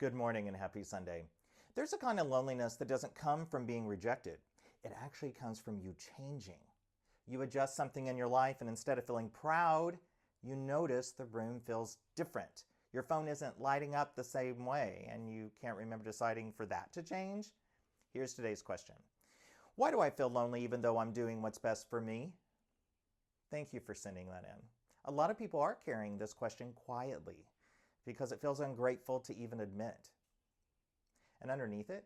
Good morning and happy Sunday. There's a kind of loneliness that doesn't come from being rejected. It actually comes from you changing. You adjust something in your life, and instead of feeling proud, you notice the room feels different. Your phone isn't lighting up the same way, and you can't remember deciding for that to change. Here's today's question. Why do I feel lonely even though I'm doing what's best for me? Thank you for sending that in. A lot of people are carrying this question quietly because it feels ungrateful to even admit. And underneath it,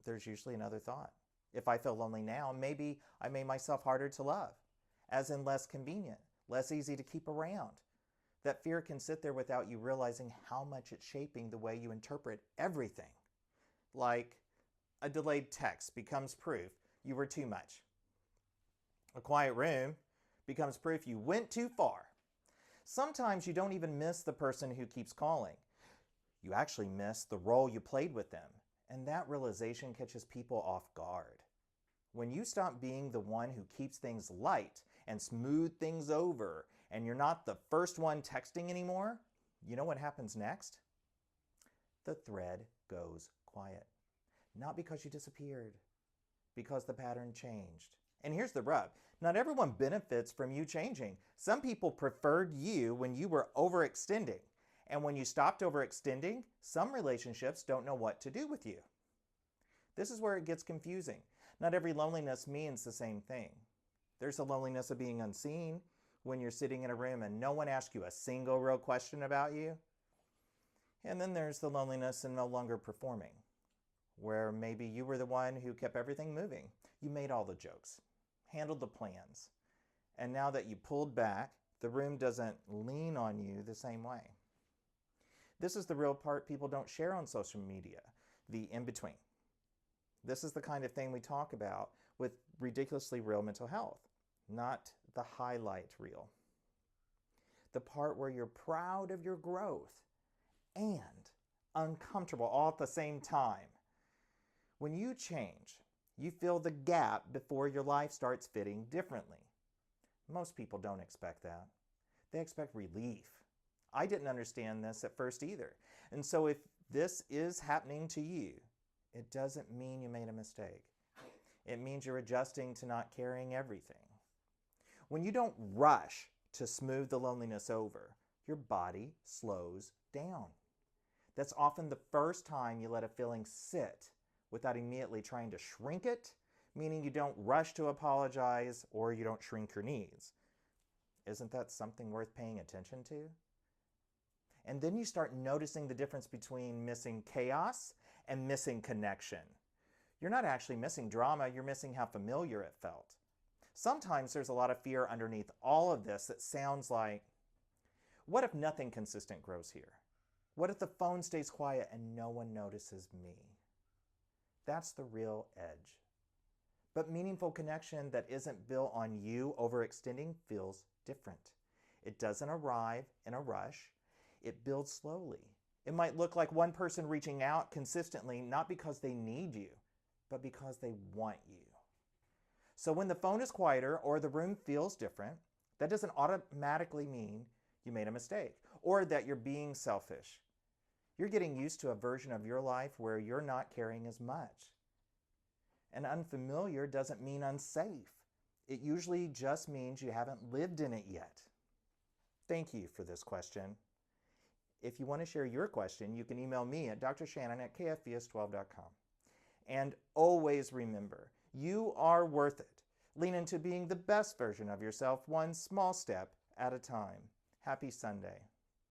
there's usually another thought. If I feel lonely now, maybe I made myself harder to love, as in less convenient, less easy to keep around. That fear can sit there without you realizing how much it's shaping the way you interpret everything. Like a delayed text becomes proof you were too much. A quiet room becomes proof you went too far. Sometimes you don't even miss the person who keeps calling. You actually miss the role you played with them. And that realization catches people off guard. When you stop being the one who keeps things light and smooth things over, and you're not the first one texting anymore, you know what happens next? The thread goes quiet. Not because you disappeared, because the pattern changed. And here's the rub. Not everyone benefits from you changing. Some people preferred you when you were overextending. And when you stopped overextending, some relationships don't know what to do with you. This is where it gets confusing. Not every loneliness means the same thing. There's the loneliness of being unseen when you're sitting in a room and no one asks you a single real question about you. And then there's the loneliness in no longer performing, where maybe you were the one who kept everything moving. You made all the jokes, handled the plans. And now that you pulled back, the room doesn't lean on you the same way. This is the real part people don't share on social media, the in-between. This is the kind of thing we talk about with ridiculously real mental health, not the highlight reel. The part where you're proud of your growth and uncomfortable all at the same time. When you change, you fill the gap before your life starts fitting differently. Most people don't expect that. They expect relief. I didn't understand this at first either. And so if this is happening to you, it doesn't mean you made a mistake. It means you're adjusting to not carrying everything. When you don't rush to smooth the loneliness over, your body slows down. That's often the first time you let a feeling sit without immediately trying to shrink it, meaning you don't rush to apologize or you don't shrink your needs. Isn't that something worth paying attention to? And then you start noticing the difference between missing chaos and missing connection. You're not actually missing drama, you're missing how familiar it felt. Sometimes there's a lot of fear underneath all of this that sounds like, what if nothing consistent grows here? What if the phone stays quiet and no one notices me? That's the real edge. But meaningful connection that isn't built on you overextending feels different. It doesn't arrive in a rush. It builds slowly. It might look like one person reaching out consistently, not because they need you, but because they want you. So when the phone is quieter or the room feels different, that doesn't automatically mean you made a mistake or that you're being selfish. You're getting used to a version of your life where you're not caring as much. And unfamiliar doesn't mean unsafe. It usually just means you haven't lived in it yet. Thank you for this question. If you want to share your question, you can email me at drshannon@kfvs12.com. And always remember, you are worth it. Lean into being the best version of yourself, one small step at a time. Happy Sunday.